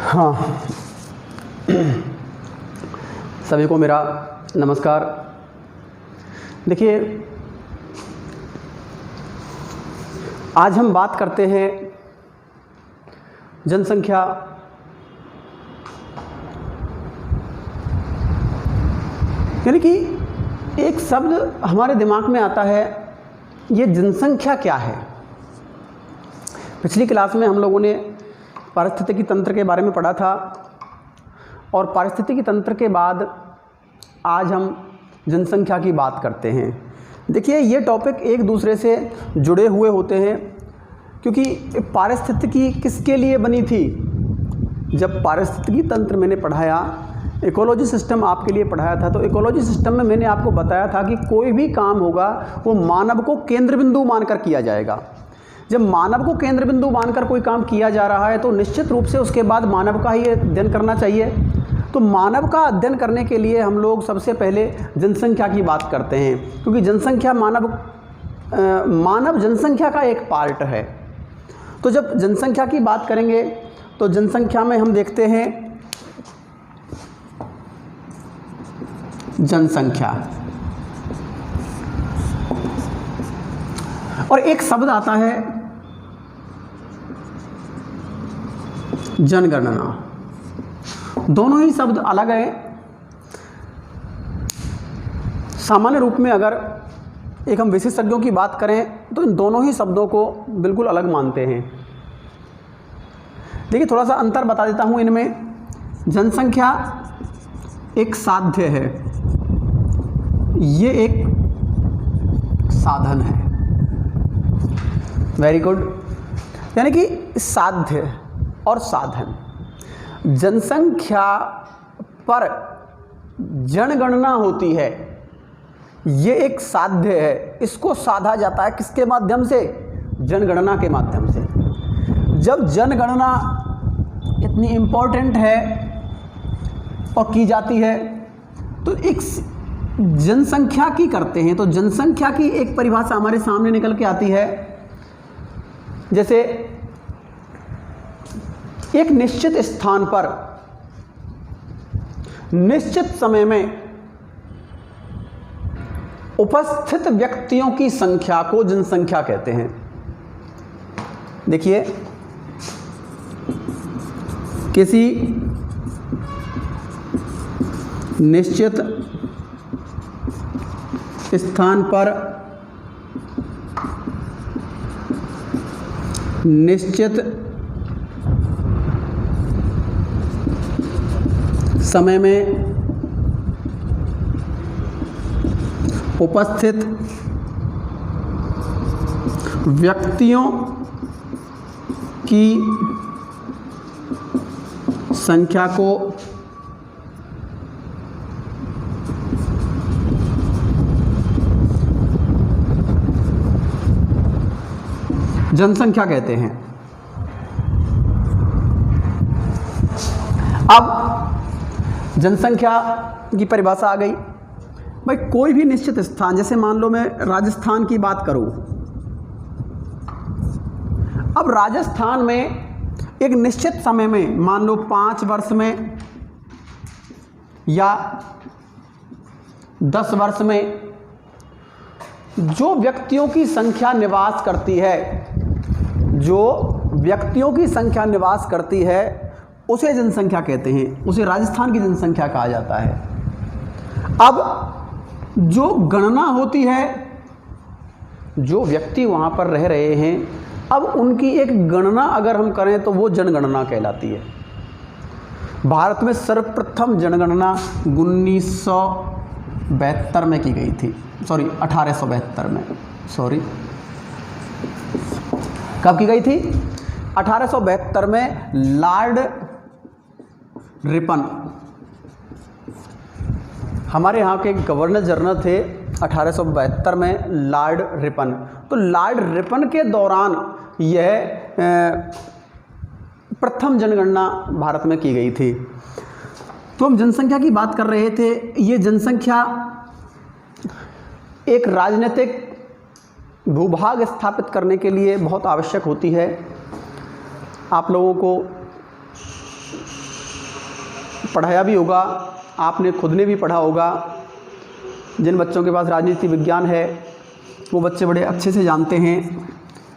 हाँ, सभी को मेरा नमस्कार। देखिए, आज हम बात करते हैं जनसंख्या, यानी कि एक शब्द हमारे दिमाग में आता है, ये जनसंख्या क्या है। पिछली क्लास में हम लोगों ने पारिस्थितिकी तंत्र के बारे में पढ़ा था और पारिस्थितिकी तंत्र के बाद आज हम जनसंख्या की बात करते हैं। देखिए, ये टॉपिक एक दूसरे से जुड़े हुए होते हैं, क्योंकि पारिस्थितिकी किसके लिए बनी थी। जब पारिस्थितिकी तंत्र मैंने पढ़ाया, इकोलॉजी सिस्टम आपके लिए पढ़ाया था, तो इकोलॉजी सिस्टम में मैंने आपको बताया था कि कोई भी काम होगा वो मानव को केंद्र बिंदु मानकर किया जाएगा। जब मानव को केंद्र बिंदु मानकर कोई काम किया जा रहा है तो निश्चित रूप से उसके बाद मानव का ही अध्ययन करना चाहिए। तो मानव का अध्ययन करने के लिए हम लोग सबसे पहले जनसंख्या की बात करते हैं, क्योंकि जनसंख्या मानव जनसंख्या का एक पार्ट है। तो जब जनसंख्या की बात करेंगे तो जनसंख्या में हम देखते हैं जनसंख्या, और एक शब्द आता है जनगणना। दोनों ही शब्द अलग हैं। सामान्य रूप में अगर एक हम विशेषज्ञों की बात करें तो इन दोनों ही शब्दों को बिल्कुल अलग मानते हैं। देखिए, थोड़ा सा अंतर बता देता हूं इनमें। जनसंख्या एक साध्य है, ये एक साधन है। Very good. यानी कि साध्य और साधन। जनसंख्या पर जनगणना होती है, ये एक साध्य है। इसको साधा जाता है किसके माध्यम से? जनगणना के माध्यम से। जब जनगणना इतनी इम्पोर्टेंट है और की जाती है तो एक जनसंख्या की करते हैं। तो जनसंख्या की एक परिभाषा हमारे सामने निकल के आती है, जैसे एक निश्चित स्थान पर निश्चित समय में उपस्थित व्यक्तियों की संख्या को जनसंख्या कहते हैं। देखिए, किसी निश्चित स्थान पर निश्चित समय में उपस्थित व्यक्तियों की संख्या को जनसंख्या कहते हैं। अब जनसंख्या की परिभाषा आ गई। भाई, कोई भी निश्चित स्थान, जैसे मान लो मैं राजस्थान की बात करूं। अब राजस्थान में एक निश्चित समय में, मान लो 5 वर्ष में या 10 वर्ष में जो व्यक्तियों की संख्या निवास करती है, जो व्यक्तियों की संख्या निवास करती है उसे जनसंख्या कहते हैं। उसे राजस्थान की जनसंख्या कहा जाता है। अब जो गणना होती है, जो व्यक्ति वहाँ पर रह रहे हैं, अब उनकी एक गणना अगर हम करें तो वो जनगणना कहलाती है। भारत में सर्वप्रथम जनगणना 1972 में की गई थी। 1872 में। कब की गई थी? 1872 में लॉर्ड रिपन, हमारे यहाँ के गवर्नर जनरल थे 1872 में, लॉर्ड रिपन। तो लॉर्ड रिपन के दौरान यह प्रथम जनगणना भारत में की गई थी। तो हम जनसंख्या की बात कर रहे थे। ये जनसंख्या एक राजनीतिक भूभाग स्थापित करने के लिए बहुत आवश्यक होती है। आप लोगों को पढ़ाया भी होगा, आपने खुद ने भी पढ़ा होगा। जिन बच्चों के पास राजनीति विज्ञान है वो बच्चे बड़े अच्छे से जानते हैं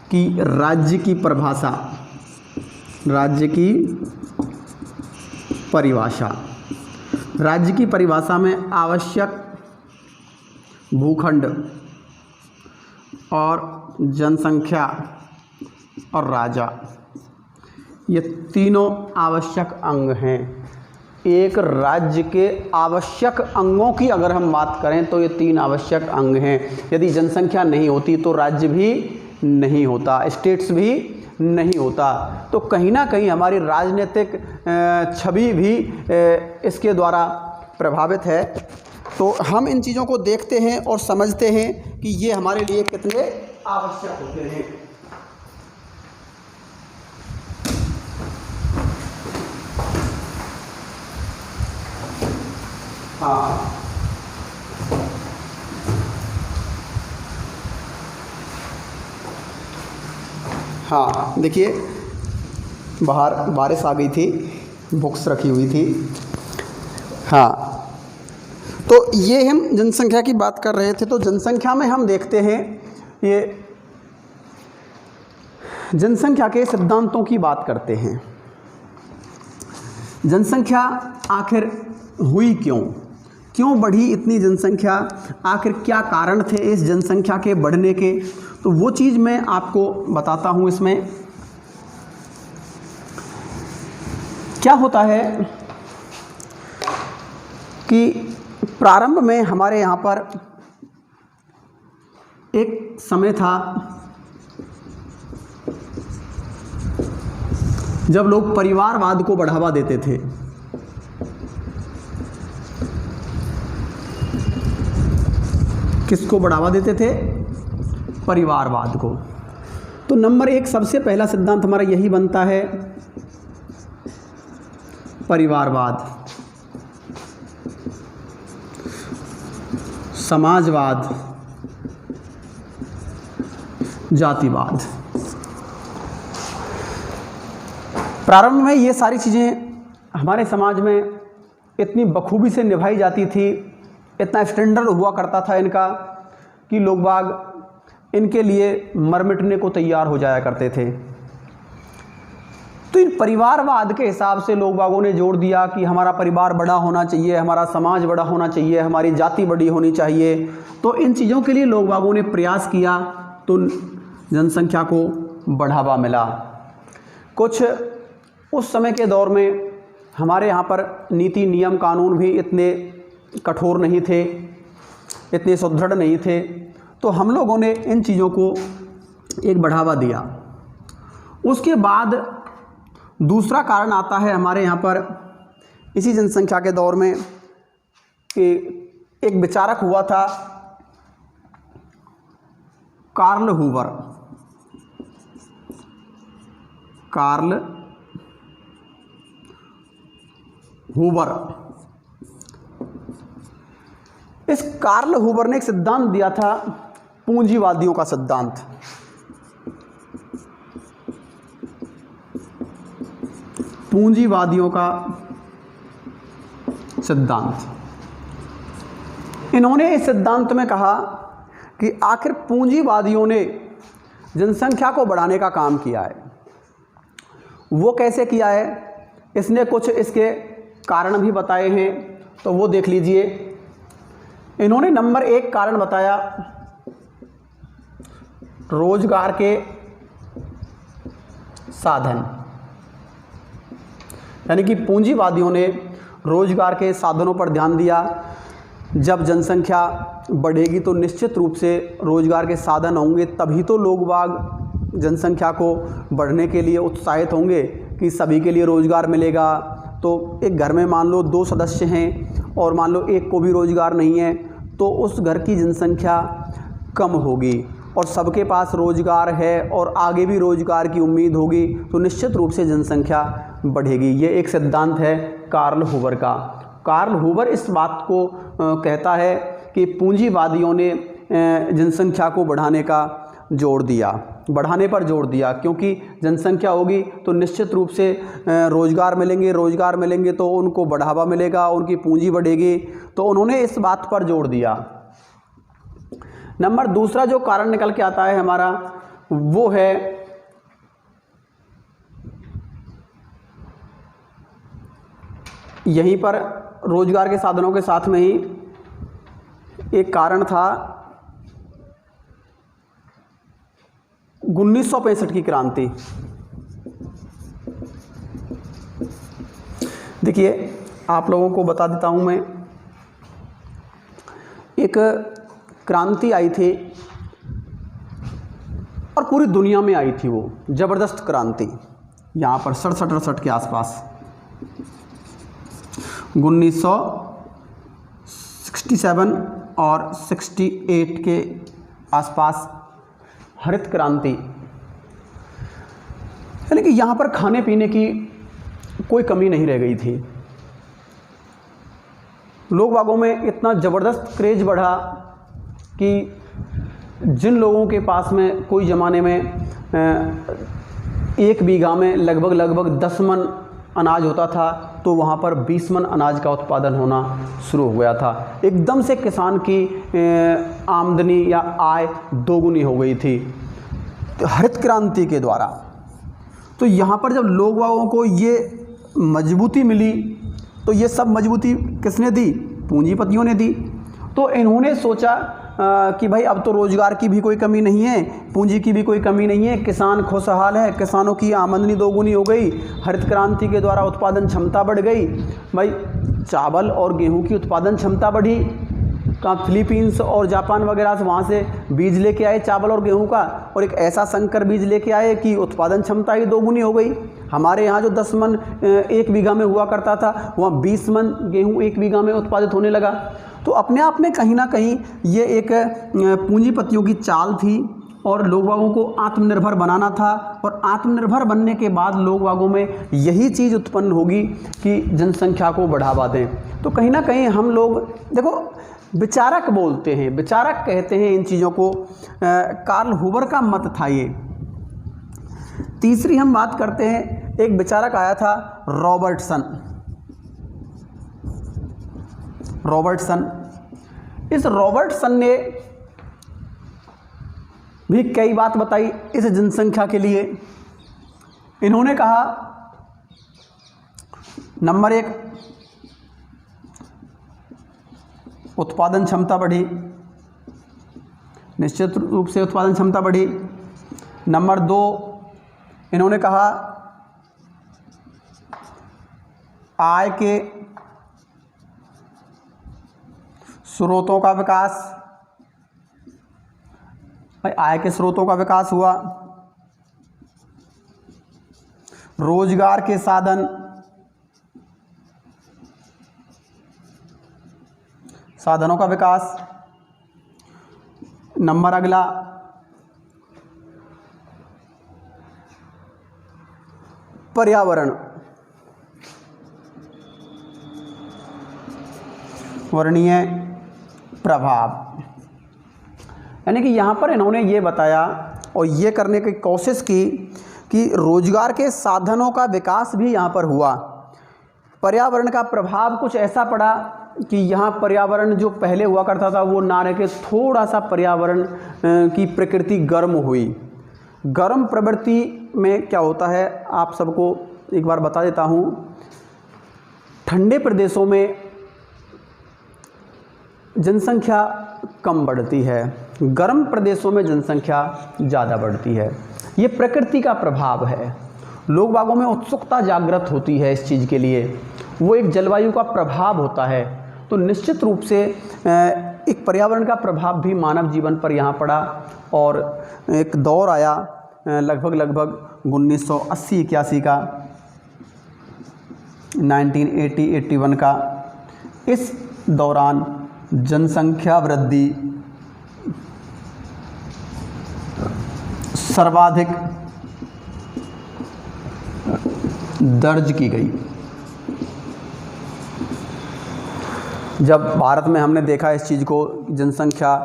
कि राज्य की परिभाषा, राज्य की परिभाषा, राज्य की परिभाषा में आवश्यक भूखंड और जनसंख्या और राजा, ये तीनों आवश्यक अंग हैं। एक राज्य के आवश्यक अंगों की अगर हम बात करें तो ये 3 आवश्यक अंग हैं। यदि जनसंख्या नहीं होती तो राज्य भी नहीं होता, स्टेट्स भी नहीं होता। तो कहीं ना कहीं हमारी राजनीतिक छवि भी इसके द्वारा प्रभावित है। तो हम इन चीज़ों को देखते हैं और समझते हैं कि ये हमारे लिए कितने आवश्यक होते हैं। हाँ देखिए, बाहर बारिश आ गई थी, बुक्स रखी हुई थी। हाँ, तो ये हम जनसंख्या की बात कर रहे थे। तो जनसंख्या में हम देखते हैं, ये जनसंख्या के सिद्धांतों की बात करते हैं। जनसंख्या आखिर हुई क्यों बढ़ी इतनी जनसंख्या, आखिर क्या कारण थे इस जनसंख्या के बढ़ने के, तो वो चीज़ मैं आपको बताता हूँ। इसमें क्या होता है कि प्रारंभ में हमारे यहाँ पर एक समय था जब लोग परिवारवाद को बढ़ावा देते थे। किसको बढ़ावा देते थे? परिवारवाद को। तो नंबर 1 सबसे पहला सिद्धांत हमारा यही बनता है, परिवारवाद, समाजवाद, जातिवाद। प्रारंभ में ये सारी चीज़ें हमारे समाज में इतनी बखूबी से निभाई जाती थी, इतना स्टैंडर्ड हुआ करता था इनका कि लोग बाग इनके लिए मर मिटने को तैयार हो जाया करते थे। तो इन परिवारवाद के हिसाब से लोग बागों ने जोड़ दिया कि हमारा परिवार बड़ा होना चाहिए, हमारा समाज बड़ा होना चाहिए, हमारी जाति बड़ी होनी चाहिए। तो इन चीज़ों के लिए लोग बागों ने प्रयास किया, तो जनसंख्या को बढ़ावा मिला। कुछ उस समय के दौर में हमारे यहाँ पर नीति नियम कानून भी इतने कठोर नहीं थे, इतने सुदृढ़ नहीं थे, तो हम लोगों ने इन चीज़ों को एक बढ़ावा दिया। उसके बाद दूसरा कारण आता है हमारे यहाँ पर इसी जनसंख्या के दौर में कि एक विचारक हुआ था कार्ल हूवर। कार्ल हूवर, इस कार्ल हूवर ने एक सिद्धांत दिया था, पूंजीवादियों का सिद्धांत। पूंजीवादियों का सिद्धांत। इन्होंने इस सिद्धांत में कहा कि आखिर पूंजीवादियों ने जनसंख्या को बढ़ाने का काम किया है। वो कैसे किया है, इसने कुछ इसके कारण भी बताए हैं, तो वो देख लीजिए। इन्होंने नंबर 1 कारण बताया रोजगार के साधन, यानी कि पूंजीवादियों ने रोजगार के साधनों पर ध्यान दिया। जब जनसंख्या बढ़ेगी तो निश्चित रूप से रोजगार के साधन होंगे, तभी तो लोग बाग जनसंख्या को बढ़ने के लिए उत्साहित होंगे कि सभी के लिए रोजगार मिलेगा। तो एक घर में मान लो 2 सदस्य हैं और मान लो एक को भी रोजगार नहीं है, तो उस घर की जनसंख्या कम होगी, और सबके पास रोजगार है और आगे भी रोजगार की उम्मीद होगी, तो निश्चित रूप से जनसंख्या बढ़ेगी। ये एक सिद्धांत है कार्ल हूवर का। कार्ल हूवर इस बात को कहता है कि पूंजीवादियों ने जनसंख्या को बढ़ाने का जोर दिया, बढ़ाने पर जोर दिया, क्योंकि जनसंख्या होगी तो निश्चित रूप से रोज़गार मिलेंगे तो उनको बढ़ावा मिलेगा, उनकी पूंजी बढ़ेगी, तो उन्होंने इस बात पर जोर दिया। नंबर दूसरा जो कारण निकल के आता है हमारा, वो है यहीं पर रोजगार के साधनों के साथ में ही एक कारण था 1965 की क्रांति। देखिए, आप लोगों को बता देता हूं मैं, एक क्रांति आई थी और पूरी दुनिया में आई थी, वो ज़बरदस्त क्रांति। यहाँ पर 67-68 के आसपास 1967 और 68 के आसपास हरित क्रांति, यानी कि यहाँ पर खाने पीने की कोई कमी नहीं रह गई थी। लोग बागों में इतना ज़बरदस्त क्रेज बढ़ा कि जिन लोगों के पास में कोई ज़माने में 1 बीघा में लगभग 10 मन अनाज होता था, तो वहाँ पर 20 मन अनाज का उत्पादन होना शुरू हो गया था। एकदम से किसान की आमदनी या आय दोगुनी हो गई थी हरित क्रांति के द्वारा। तो यहाँ पर जब लोग बागों को ये मजबूती मिली, तो ये सब मजबूती किसने दी? पूंजीपतियों ने दी। तो इन्होंने सोचा कि भाई अब तो रोज़गार की भी कोई कमी नहीं है, पूंजी की भी कोई कमी नहीं है, किसान खुशहाल है, किसानों की आमदनी दोगुनी हो गई, हरित क्रांति के द्वारा उत्पादन क्षमता बढ़ गई। भाई चावल और गेहूं की उत्पादन क्षमता बढ़ी, कहाँ फिलीपींस और जापान वगैरह से वहाँ से बीज लेके आए चावल और गेहूं का, और एक ऐसा संकर बीज लेके आए कि उत्पादन क्षमता ही दोगुनी हो गई। हमारे यहाँ जो 10 मन 1 बीघा में हुआ करता था, वहाँ 20 मन गेहूं 1 बीघा में उत्पादित होने लगा। तो अपने आप में कहीं ना कहीं ये एक पूंजीपतियों की चाल थी और लोग बागों को आत्मनिर्भर बनाना था, और आत्मनिर्भर बनने के बाद लोग बागों में यही चीज़ उत्पन्न होगी कि जनसंख्या को बढ़ावा दें। तो कहीं ना कहीं हम लोग, देखो, विचारक बोलते हैं, विचारक कहते हैं इन चीज़ों को, कार्ल हुबर का मत था ये। तीसरी हम बात करते हैं, एक विचारक आया था रॉबर्टसन। इस रॉबर्टसन ने भी कई बात बताई इस जनसंख्या के लिए। इन्होंने कहा, नंबर 1, उत्पादन क्षमता बढ़ी, निश्चित रूप से उत्पादन क्षमता बढ़ी। नंबर 2, इन्होंने कहा आय के स्रोतों का विकास, आय के स्रोतों का विकास हुआ। रोजगार के साधनों का विकास। नंबर अगला, पर्यावरणीय प्रभाव। यानी कि यहाँ पर इन्होंने ये बताया और ये करने की कोशिश की कि रोजगार के साधनों का विकास भी यहाँ पर हुआ। पर्यावरण का प्रभाव कुछ ऐसा पड़ा कि यहाँ पर्यावरण जो पहले हुआ करता था वो ना रह के थोड़ा सा पर्यावरण की प्रकृति गर्म हुई। गर्म प्रवृत्ति में क्या होता है आप सबको एक बार बता देता हूँ। ठंडे प्रदेशों में जनसंख्या कम बढ़ती है, गर्म प्रदेशों में जनसंख्या ज़्यादा बढ़ती है। ये प्रकृति का प्रभाव है। लोग बागों में उत्सुकता जागृत होती है इस चीज़ के लिए, वो एक जलवायु का प्रभाव होता है। तो निश्चित रूप से एक पर्यावरण का प्रभाव भी मानव जीवन पर यहाँ पड़ा और एक दौर आया लगभग 1980-81 का, 1980-81 का। इस दौरान जनसंख्या वृद्धि सर्वाधिक दर्ज की गई। जब भारत में हमने देखा इस चीज़ को, जनसंख्या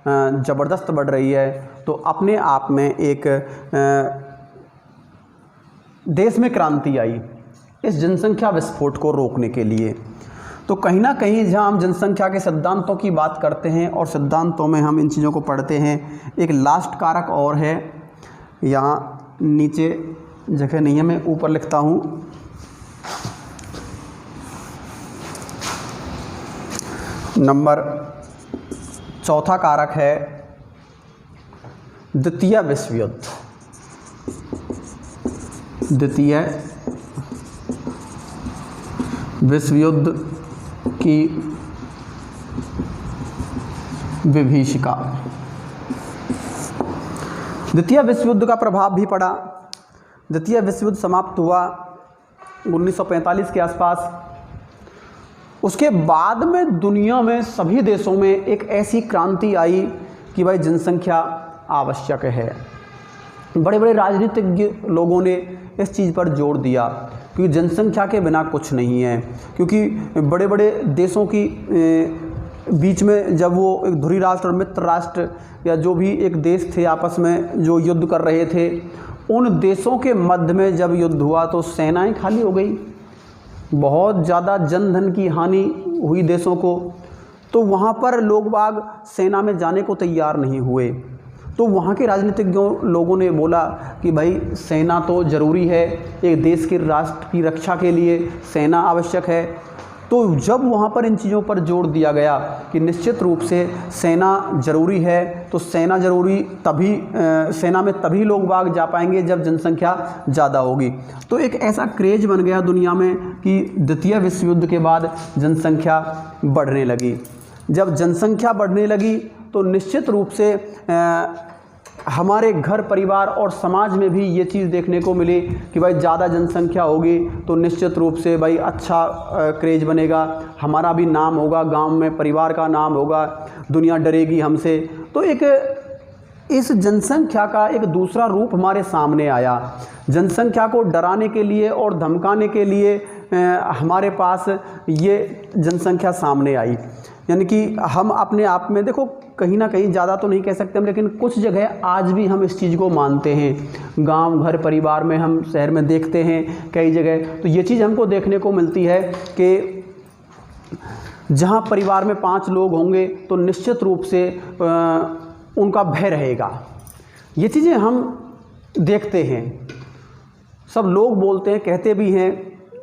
ज़बरदस्त बढ़ रही है, तो अपने आप में एक देश में क्रांति आई इस जनसंख्या विस्फोट को रोकने के लिए। तो कहीं ना कहीं जहाँ हम जनसंख्या के सिद्धांतों की बात करते हैं और सिद्धांतों में हम इन चीज़ों को पढ़ते हैं, एक लास्ट कारक और है, यहाँ नीचे जगह नहीं है, मैं ऊपर लिखता हूँ। नंबर चौथा कारक है द्वितीय विश्व युद्ध। द्वितीय विश्व युद्ध की विभीषिका। द्वितीय विश्व युद्ध का प्रभाव भी पड़ा। द्वितीय विश्व युद्ध समाप्त हुआ 1945 के आसपास। उसके बाद में दुनिया में सभी देशों में एक ऐसी क्रांति आई कि भाई जनसंख्या आवश्यक है। बड़े बड़े राजनीतिज्ञ लोगों ने इस चीज़ पर जोर दिया क्योंकि जनसंख्या के बिना कुछ नहीं है। क्योंकि बड़े बड़े देशों की बीच में जब वो एक धुरी राष्ट्र और मित्र राष्ट्र या जो भी एक देश थे आपस में जो युद्ध कर रहे थे, उन देशों के मध्य में जब युद्ध हुआ तो सेनाएं खाली हो गई, बहुत ज़्यादा जन धन की हानि हुई देशों को। तो वहाँ पर लोग बाग सेना में जाने को तैयार नहीं हुए। तो वहाँ के राजनीतिज्ञों लोगों ने बोला कि भाई सेना तो ज़रूरी है, एक देश के राष्ट्र की रक्षा के लिए सेना आवश्यक है। तो जब वहाँ पर इन चीज़ों पर जोर दिया गया कि निश्चित रूप से सेना ज़रूरी है, तो सेना ज़रूरी तभी सेना में तभी लोग बाग जा पाएंगे जब जनसंख्या ज़्यादा होगी। तो एक ऐसा क्रेज बन गया दुनिया में कि द्वितीय विश्व युद्ध के बाद जनसंख्या बढ़ने लगी। जब जनसंख्या बढ़ने लगी तो निश्चित रूप से हमारे घर परिवार और समाज में भी ये चीज़ देखने को मिली कि भाई ज़्यादा जनसंख्या होगी तो निश्चित रूप से भाई अच्छा क्रेज बनेगा, हमारा भी नाम होगा, गांव में परिवार का नाम होगा, दुनिया डरेगी हमसे। तो एक इस जनसंख्या का एक दूसरा रूप हमारे सामने आया। जनसंख्या को डराने के लिए और धमकाने के लिए हमारे पास ये जनसंख्या सामने आई। यानी कि हम अपने आप में देखो, कहीं ना कहीं ज़्यादा तो नहीं कह सकते हम, लेकिन कुछ जगह आज भी हम इस चीज़ को मानते हैं। गांव घर परिवार में हम शहर में देखते हैं कई जगह, तो ये चीज़ हमको देखने को मिलती है कि जहां परिवार में 5 लोग होंगे तो निश्चित रूप से उनका भय रहेगा। ये चीज़ें हम देखते हैं, सब लोग बोलते हैं, कहते भी हैं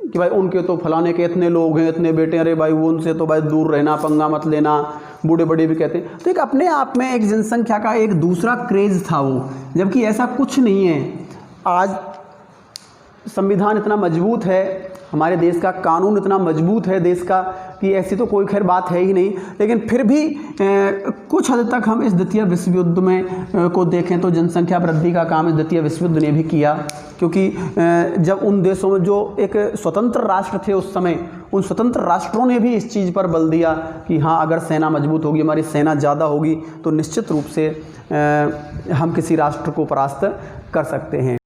कि भाई उनके तो फलाने के इतने लोग हैं, इतने बेटे, अरे भाई वो उनसे तो भाई दूर रहना, पंगा मत लेना, बूढ़े बड़े भी कहते हैं। तो एक अपने आप में एक जनसंख्या का एक दूसरा क्रेज़ था वो, जबकि ऐसा कुछ नहीं है। आज संविधान इतना मजबूत है, हमारे देश का कानून इतना मजबूत है देश का, कि ऐसी तो कोई खैर बात है ही नहीं। लेकिन फिर भी कुछ हद तक हम इस द्वितीय विश्व युद्ध में को देखें तो जनसंख्या वृद्धि का काम इस द्वितीय विश्व युद्ध ने भी किया। क्योंकि जब उन देशों में जो एक स्वतंत्र राष्ट्र थे उस समय, उन स्वतंत्र राष्ट्रों ने भी इस चीज़ पर बल दिया कि हाँ, अगर सेना मजबूत होगी, हमारी सेना ज़्यादा होगी, तो निश्चित रूप से हम किसी राष्ट्र को परास्त कर सकते हैं।